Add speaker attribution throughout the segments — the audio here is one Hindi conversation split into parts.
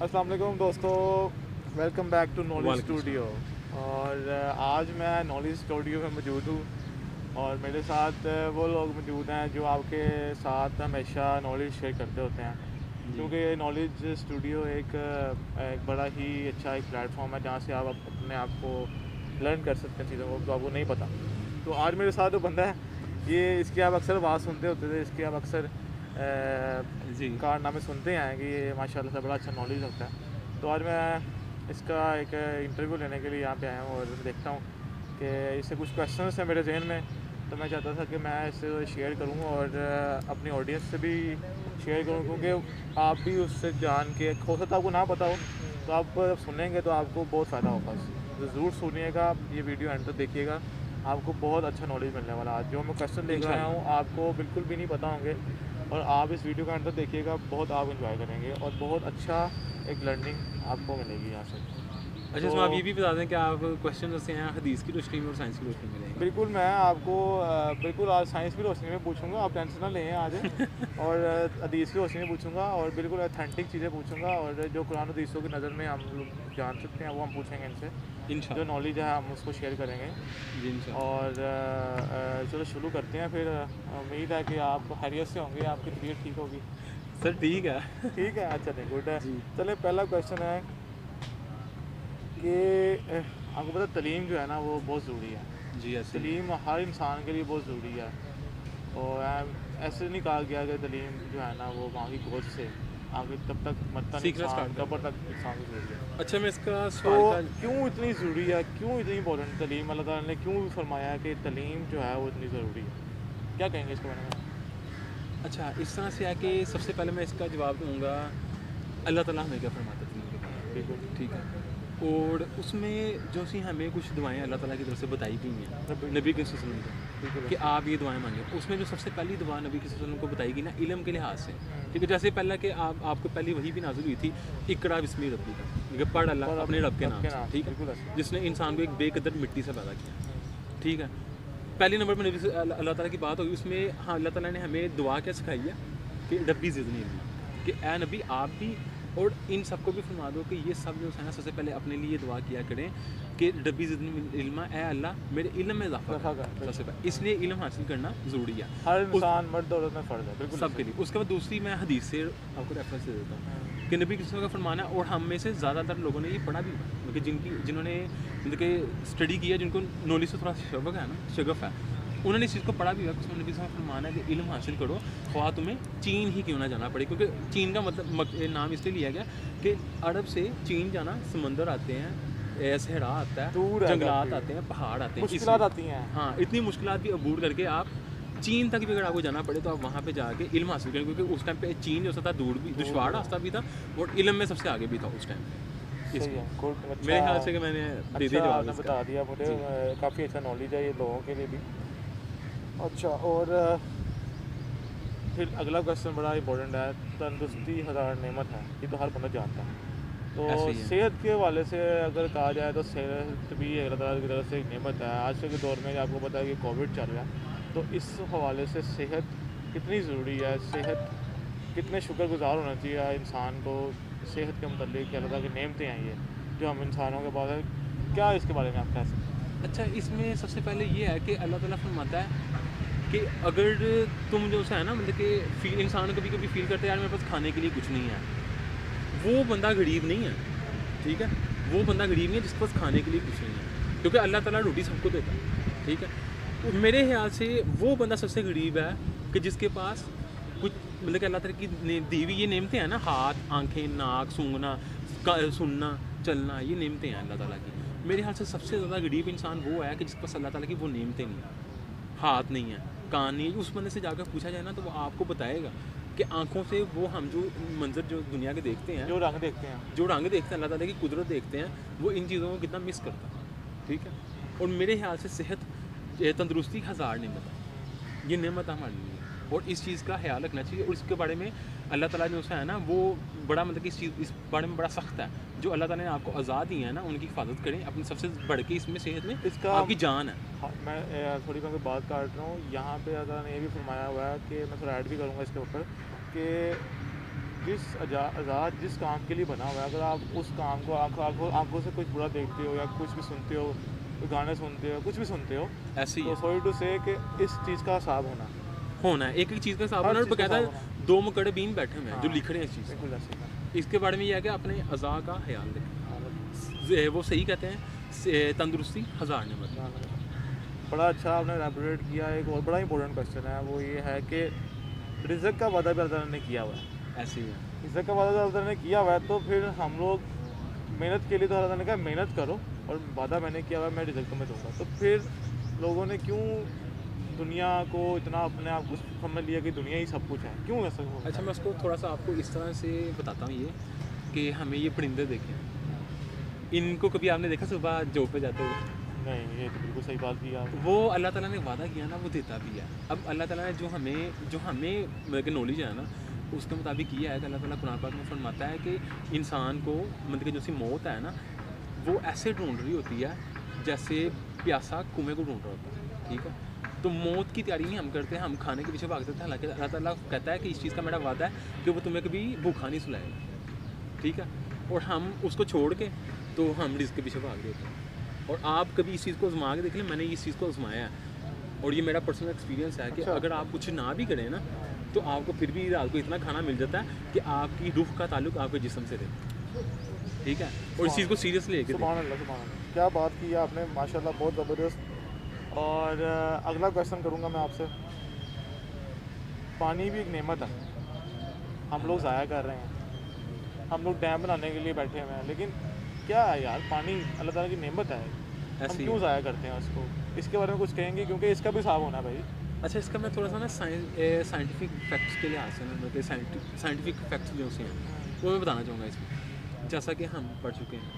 Speaker 1: अस्सलाम वालेकुम दोस्तों, welcome back to Knowledge Studio. और आज मैं नॉलेज स्टूडियो में मौजूद हूँ और मेरे साथ वो लोग मौजूद हैं जो आपके साथ हमेशा नॉलेज शेयर करते होते हैं, क्योंकि नॉलेज स्टूडियो एक बड़ा ही अच्छा एक प्लेटफॉर्म है जहाँ से आप अपने आप को लर्न कर सकते हैं चीज़ों को जो आपको नहीं पता। तो आज मेरे साथ जो बंदा है ये इसकी आप अक्सर आवाज़ सुनते होते थे, इसके आप अक्सर कारनामे सुनते हैं कि ये माशाल्लाह से बड़ा अच्छा नॉलेज रखता है। तो आज मैं इसका एक इंटरव्यू लेने के लिए यहाँ पे आया हूँ और देखता हूँ कि इससे कुछ क्वेश्चंस हैं मेरे जहन में, तो मैं चाहता था कि मैं इससे शेयर करूँ और अपनी ऑडियंस से भी शेयर करूँ, क्योंकि आप भी उससे जान के, हो सकता है आपको ना पता हो, तो आप सुनेंगे तो आपको बहुत फ़ायदा होगा। तो ज़रूर सुनिएगा, ये वीडियो एंड तक देखिएगा, आपको बहुत अच्छा नॉलेज मिलने वाला है। जो मैं क्वेश्चन देख रहा हूँ आपको बिल्कुल भी नहीं पता होंगे और आप इस वीडियो का अंदर देखिएगा, बहुत आप इंजॉय करेंगे और बहुत अच्छा एक लर्निंग आपको मिलेगी यहाँ से।
Speaker 2: अच्छा, इसमें आप ये भी बता दें कि आप क्वेश्चन से हैं हदीस की रोशनी में और साइंस की रोशनी में लेंगे।
Speaker 1: बिल्कुल, मैं आपको बिल्कुल आज साइंस की रोशनी में पूछूंगा, आप टेंशन ना लें आज। और हदीस की रोशनी में पूछूंगा और बिल्कुल ऑथेंटिक चीज़ें पूछूंगा और जो कुरान हदीसों की नज़र में हम लोग जान सकते हैं वो हम पूछेंगे इनसे। जो नॉलेज है हम उसको शेयर करेंगे और चलो शुरू करते हैं। फिर उम्मीद है कि आप खैरियत से होंगे, आपकी तबीयत ठीक होगी।
Speaker 2: सर ठीक है।
Speaker 1: ठीक है, अच्छा नहीं, गुड है। चले, पहला क्वेश्चन है कि आपको पता तलीम जो है ना वो बहुत ज़रूरी है।
Speaker 2: जी, ऐसे
Speaker 1: तलीम हर इंसान के लिए बहुत ज़रूरी है और ऐसे नहीं कहा गया कि तलीम जो है ना वो वहाँ की गोद से आगे तब तक मरता नहीं इंसान, कब्र तक इंसान की ज़रूरी है।
Speaker 2: अच्छा, मैं इसका
Speaker 1: तो
Speaker 2: सवाल
Speaker 1: क्यों इतनी ज़रूरी है, क्यों इतनी इंपॉर्टेंट तलीम, अल्लाह ताला ने क्यों फरमाया कि तलीम जो है वो इतनी ज़रूरी है? क्या कहेंगे इसके बारे में?
Speaker 2: अच्छा, इस तरह से है कि सबसे पहले मैं इसका जवाब दूंगा अल्लाह ताला हमें क्या फरमाता है तलीम के बारे में।
Speaker 1: बिल्कुल
Speaker 2: ठीक है, और उसमें जो सी हमें कुछ दुआएं अल्लाह ताला की तरफ से बताई गई हैं नबी के वसल्लम को कि आप ये दुआएं मांगे। उसमें जो सबसे पहली दुआ नबी के वसल्लम को बताई गई ना इल्म के लिहाज से, ठीक है। जैसे पहला कि आपको पहली वही भी नाज़िल हुई थी इकरा बिस्मी रब्बी का, पढ़ अल्लाह अपने रब के नाम से, ठीक है, जिसने इंसान को एक बेकदर मिट्टी से पैदा किया, ठीक है। पहले नंबर पर नबी अल्लाह ताला की बात होगी, उसमें हाँ अल्लाह ताला ने हमें दुआ क्या सिखाई है कि रब्बी ज़िदनी इल्मा, कि ए नबी आप भी और इन सबको भी फरमा दो कि ये सब जो है ना सबसे पहले अपने लिए दुआ किया करें कि रब्बी ज़िदनी इल्मा, ए अल्लाह मेरे इल्म में इजाफा कर सबसे पहले। इसलिए इल्म हासिल करना ज़रूरी है,
Speaker 1: हर इंसान मर्द औरत में फ़र्ज है, बिल्कुल
Speaker 2: सबके लिए। उसके बाद दूसरी मैं हदीस से आपको रेफरेंस दे देता हूँ कि नबी किसी का फरमाना, और हम में से ज़्यादातर लोगों ने ये पढ़ा भी हुआ, क्योंकि जिन्होंने मतलब कि स्टडी किया, जिनको नॉलेज से थोड़ा शगफ है ना, शगफ है, उन्होंने इस चीज़ को पढ़ा भी हुआ कि उसमें नबी साहब फरमाना है कि इल्म हासिल करो, ख्वाह तुम्हें चीन ही क्यों ना जाना पड़े, क्योंकि चीन का मतलब नाम इसलिए लिया गया कि अरब से चीन जाना, समंदर आते हैं, सहरा आता है, जंगलात आते हैं, पहाड़ आते हैं,
Speaker 1: मुश्किलात आती हैं।
Speaker 2: हाँ, इतनी मुश्किलात भी अबूर करके आप चीन तक भी अगर आपको जाना पड़े तो आप वहाँ पे जाके इल्म हासिल करें, क्योंकि उस टाइम पे चीन जो था दूर भी, दुश्वार रास्ता भी था और इल्म में सबसे आगे भी था उस टाइम। मेरे ख्याल से कि मैंने दे दिया जवाब,
Speaker 1: बता दिया मुझे, काफ़ी अच्छा नॉलेज है ये लोगों के लिए भी। अच्छा, और फिर अगला क्वेश्चन बड़ा इंपॉर्टेंट है, तंदुरुस्ती हज़ार नेमत है, ये तो हर बंदा जानता है। तो सेहत के हवाले से अगर कहा जाए तो सेहत भी अल्लाह ताला की तरफ से एक नेमत है। आज के दौर में आपको पता है कि कोविड चल रहा है, तो इस हवाले से सेहत कितनी ज़रूरी है, सेहत कितने शुक्रगुजार होना चाहिए इंसान को सेहत के मतलब कि अल्लाह ताला की नेमतें हैं ये जो हम इंसानों के पास है, क्या इसके बारे में आप कह सकते हैं?
Speaker 2: अच्छा, इसमें सबसे पहले ये है कि अल्लाह ताला फरमाता है कि अगर तुम जो है ना मतलब कि इंसान कभी कभी फील करते हैं यार मेरे पास खाने के लिए कुछ नहीं है, वो बंदा गरीब नहीं है, ठीक है, वो बंदा गरीब नहीं है जिसके पास खाने के लिए कुछ नहीं है, क्योंकि अल्लाह ताला रोटी सबको देता है, ठीक है। तो मेरे ख्याल से वो बंदा सबसे गरीब है कि जिसके पास कुछ मतलब कि अल्लाह ताला की दी हुई ये नेमतें हैं ना, हाथ, आंखें, नाक, सूंघना, सुनना, चलना, ये नेमतें हैं अल्लाह ताला की। मेरे ख्याल से सबसे ज़्यादा गरीब इंसान वो है कि जिसके पास अल्लाह ताला की वो नेमतें नहीं है, हाथ नहीं है, कान नहीं है। उस बंदे से जाकर पूछा जाए ना तो वो आपको बताएगा कि आंखों से वो हम जो मंजर जो दुनिया के देखते हैं,
Speaker 1: जो रंग देखते हैं
Speaker 2: अल्लाह ताला की कुदरत देखते हैं, वो इन चीज़ों को कितना मिस करता है, ठीक है। और मेरे ख्याल से सेहत, तंदुरुस्ती हज़ार नेमत है, ये नेमत हमारे लिए, और इस चीज़ का ख्याल रखना चाहिए। और इसके बारे में अल्लाह ताला जो है ना वो बड़ा मतलब कि इस बारे में बड़ा सख्त है। जो अल्लाह ताला ने आपको आज़ाद दिए हैं ना उनकी हिफाजत करें, अपनी सबसे बढ़ के इसमें सेहत में
Speaker 1: इसका
Speaker 2: आपकी जान है।
Speaker 1: हाँ, मैं थोड़ी मैं बात काट रहा हूँ यहाँ पे, अल्लाह ने ये भी फरमाया हुआ है कि मैं थोड़ा ऐड भी करूँगा इसके ऊपर कि जिस आज़ाद जिस काम के लिए बना हुआ है, अगर आप उस काम को आंखों से कुछ बुरा देखते हो या कुछ भी सुनते हो, कोई गाने सुनते हो, कुछ भी सुनते हो,
Speaker 2: ऐसे ही
Speaker 1: तो सॉरी टू से कि इस चीज़ का हिसाब होना
Speaker 2: है एक एक चीज़ का हिसाब
Speaker 1: हर
Speaker 2: होना। और
Speaker 1: चीज़ का
Speaker 2: बकायदा
Speaker 1: हिसाब होना।
Speaker 2: 2 मुकड़े बीन बैठे हुए हैं जो
Speaker 1: हाँ,
Speaker 2: लिख रहे हैं इस चीज़
Speaker 1: बिल्कुल ऐसे ही
Speaker 2: को। इसके बारे में ये है कि अपने अज़ा का ख्याल रखें। वो सही कहते हैं तंदुरुस्ती हज़ार नेमत।
Speaker 1: बड़ा अच्छा आपने एलैबोरेट किया। एक और बड़ा इंपॉर्टेंट क्वेश्चन है, वो ये है कि रिज़्क का वादा भी अल्लाह ताला ने किया हुआ है।
Speaker 2: ऐसे ही है।
Speaker 1: रिज़्क का वादा अल्लाह ताला ने किया हुआ है, तो फिर हम लोग मेहनत के लिए तो अल्लाह ताला ने कहा मेहनत करो, और वादा मैंने किया हुआ है मैं रिज़्क तुम्हें दूंगा। तो फिर लोगों ने क्यों दुनिया को इतना अपने आप को समझ लिया कि दुनिया ही सब कुछ है, क्यों ऐसा हुआ?
Speaker 2: अच्छा, मैं उसको थोड़ा सा आपको इस तरह से बताता हूँ ये कि हमें ये परिंदे देखें, इनको कभी आपने देखा सुबह जॉब पे जाते हुए?
Speaker 1: नहीं, ये तो बिल्कुल सही बात की आपने।
Speaker 2: वो अल्लाह ताला ने वादा किया ना, वो देता भी है। अब अल्लाह ताला ने जो हमें मतलब कि नॉलेज है ना, उसके मुताबिक ये है कि अल्लाह ताला कुरान पाक में फरमाता है कि इंसान को मतलब कि जो सी मौत है ना, वो ऐसे ढूंढ रही होती है जैसे प्यासा कुएं को ढूंढ रहा होता है, ठीक है। तो मौत की तैयारी नहीं हम करते हैं, हम खाने के पीछे भागते थे। हालांकि अल्लाह ताला कहता है कि इस चीज़ का मेरा वादा है कि वो तुम्हें कभी भूखा नहीं सुलाएगा, ठीक है। और हम उसको छोड़ के तो हम रिस्क के पीछे भाग रहे होते हैं। और आप कभी इस चीज़ को आजमा के देख लें, मैंने इस चीज़ को आजमाया है और ये मेरा पर्सनल एक्सपीरियंस है कि
Speaker 1: अच्छा।
Speaker 2: अगर आप कुछ ना भी करें ना, तो आपको फिर भी रात को इतना खाना मिल जाता है कि आपकी रूह का ताल्लुक आपके जिस्म से रहे, ठीक है। और इस चीज़ को सीरियसली लेके
Speaker 1: सुभान अल्लाह, सुभान अल्लाह, क्या बात की आपने माशाल्लाह, बहुत ज़बरदस्त। और अगला क्वेश्चन करूँगा मैं आपसे। पानी भी एक नेमत है, हम लोग ज़ाया कर रहे हैं, हम लोग डैम बनाने के लिए बैठे हुए हैं, लेकिन क्या है यार, पानी अल्लाह ताला की नेमत है, हम
Speaker 2: ऐसे ही
Speaker 1: क्यों
Speaker 2: है।
Speaker 1: ज़ाया करते हैं उसको? इसके बारे में कुछ कहेंगे, क्योंकि इसका भी हिसाब होना है भाई।
Speaker 2: अच्छा, इसका मैं थोड़ा सा ना साइंटिफिक फैक्ट्स के लिहाज से ना, मतलब साइंटिफिक फैक्ट्स जो से हैं वो मैं बताना चाहूँगा इसमें। जैसा कि हम पढ़ चुके हैं,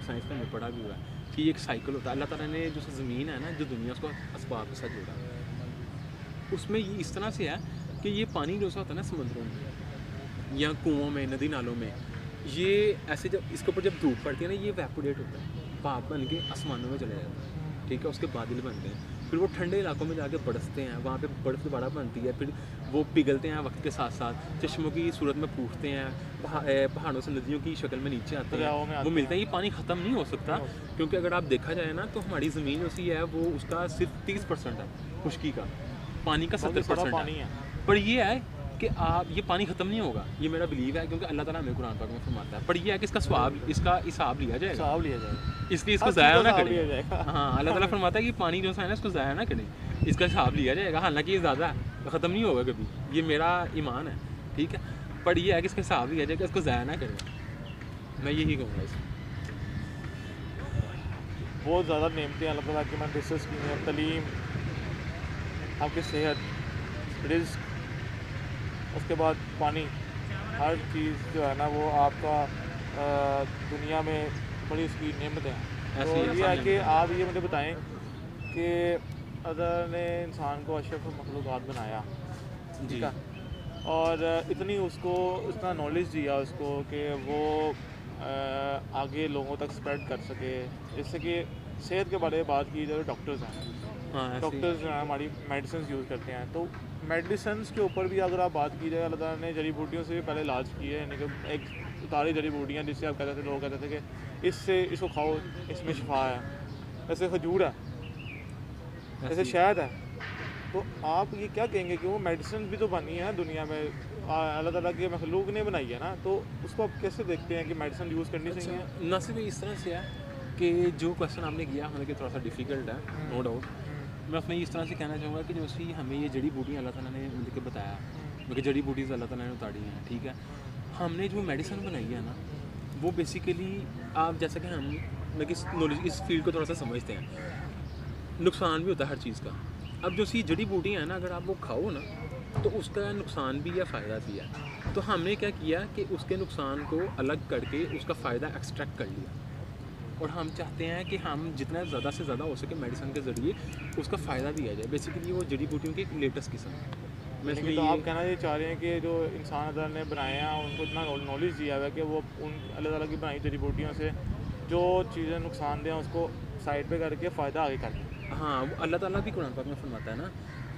Speaker 2: साइंस में हमें पढ़ा भी हुआ है कि एक साइकिल होता है। अल्लाह ताला ने जो ज़मीन है ना, जो दुनिया, उसको असबाब के साथ जोड़ा है। उसमें ये इस तरह से है कि ये पानी जो सा होता है ना समुद्रों में या कुओं में, नदी नालों में, ये ऐसे जब इसके ऊपर जब धूप पड़ती है ना, ये वेपोरेट होता है, भाप बन के आसमानों में चले जाता है, ठीक है। उसके बादल बनते हैं, फिर वो ठंडे इलाकों में जाके बरसते हैं, वहाँ पे बर्फ़ दोबारा बनती है, फिर वो पिघलते हैं वक्त के साथ साथ, चश्मों की सूरत में फूटते हैं, पहाड़ों से नदियों की शक्ल में नीचे आते
Speaker 1: दरियाओं में
Speaker 2: हैं,
Speaker 1: आते
Speaker 2: वो मिलते
Speaker 1: हैं।
Speaker 2: हैं। ये पानी ख़त्म नहीं हो सकता, क्योंकि अगर आप देखा जाए ना, तो हमारी ज़मीन जो सी है वो उसका सिर्फ 30% है खुश्की का, पानी का
Speaker 1: बहुत ही सारा
Speaker 2: 70%
Speaker 1: पानी
Speaker 2: है।
Speaker 1: है।
Speaker 2: पर ये है कि आप ये पानी ख़त्म नहीं होगा, ये मेरा बिलीव है, क्योंकि अल्लाह ताला हमें कुरान पाक में फरमाता है। पर ये है कि इसका स्वाब, इसका हिसाब लिया जाएगा,
Speaker 1: हिसाब लिया जाएगा,
Speaker 2: इसलिए इसको
Speaker 1: हर चीज़
Speaker 2: ज़ाया
Speaker 1: का
Speaker 2: ना
Speaker 1: हिसाब लिया
Speaker 2: करें।
Speaker 1: जाएगा।
Speaker 2: हाँ, अल्लाह ताला फरमाता है कि पानी जो सा है ना, इसको ज़ाया ना करें, इसका हिसाब लिया जाएगा। हालांकि ये ज़्यादा है, ख़त्म नहीं होगा कभी, ये मेरा ईमान है, ठीक है। पर ये है कि इसका हिसाब लिया जाएगा, इसको ज़ाया ना करें, मैं यही कहूँगा इसमें।
Speaker 1: बहुत ज़्यादा नेमतें अल्लाह ताला की मैंने डिस्कस की हैं, तलीम, आपकी सेहत, रिज़्क, उसके बाद पानी, हर चीज़ जो है ना वो आपका दुनिया में बड़ी उसकी नेमतें हैं। तो
Speaker 2: ऐसी
Speaker 1: ये है
Speaker 2: आसान
Speaker 1: कि
Speaker 2: नेमतें हैं।
Speaker 1: आप ये मुझे बताएं कि अल्लाह ने इंसान को अशरफ मखलूक़ात बनाया,
Speaker 2: जी,
Speaker 1: ठीक है, और इतनी उसको इतना नॉलेज दिया उसको कि वो आगे लोगों तक स्प्रेड कर सके। जैसे कि सेहत के बारे में बात की जाए, डॉक्टर्स हैं,
Speaker 2: हाँ, ऐसे ही।
Speaker 1: डॉक्टर्स जो हैं हमारी मेडिसिन यूज़ करते हैं, तो मेडिसिन के ऊपर भी अगर आप बात की जाए, अल्लाह ताला ने जड़ी बूटियों से भी पहले इलाज किए हैं, यानी कि एक उतारी जड़ी बूटियाँ जिससे आप कहते थे, लोग कहते थे कि इसको खाओ, इसमें शिफा है, जैसे खजूर है,
Speaker 2: ऐसे
Speaker 1: जैसे
Speaker 2: ही।
Speaker 1: शहद है। तो आप ये क्या कहेंगे कि वो मेडिसिन भी तो बनी है दुनिया में, अल्लाह ताला की मखलूक ने बनाई है ना, तो उसको आप कैसे देखते हैं कि मेडिसिन यूज़ करनी चाहिए?
Speaker 2: अच्छा, ना सिर्फ इस तरह से है कि जो क्वेश्चन आपने किया मतलब कि थोड़ा सा डिफ़िकल्ट है, नो डाउट। मैं उसमें इस तरह से कहना चाहूँगा कि जो सी हमें ये जड़ी बूटियाँ अल्लाह ताला ने मतलब कि बताया, क्योंकि जड़ी बूटीज़ अल्लाह ताला ने उतारी हैं, ठीक है। हमने जो मेडिसिन बनाई है ना, वो बेसिकली आप जैसा कि हम मतलब कि नॉलेज इस फील्ड को थोड़ा सा समझते हैं, नुकसान भी होता है हर चीज़ का। अब जो सी जड़ी बूटियाँ हैं ना, अगर आप वो खाओ ना, तो उसका नुकसान भी या फ़ायदा भी है। तो हमने क्या किया कि उसके नुकसान को अलग करके उसका फ़ायदा एक्सट्रैक्ट कर लिया, और हम चाहते हैं कि हम जितना ज़्यादा से ज़्यादा हो सके मेडिसिन के ज़रिए उसका फ़ायदा दिया जाए। बेसिकली वो जड़ी बूटियों की एक लेटेस्ट किस्म है। मैं इसमें
Speaker 1: तो आप
Speaker 2: ये
Speaker 1: कहना ये चाह रहे हैं कि जो इंसान अल्लाह ने बनाए हैं उनको इतना नॉलेज दिया हुआ है कि वो उन अल्लाह ताला की बनाई जड़ी बूटियों से जो चीज़ें नुकसानदेह हैं उसको साइड पे करके फ़ायदा आगे कर दें।
Speaker 2: हाँ, वो अल्लाह ताला भी कुरान पाक में फरमाता है ना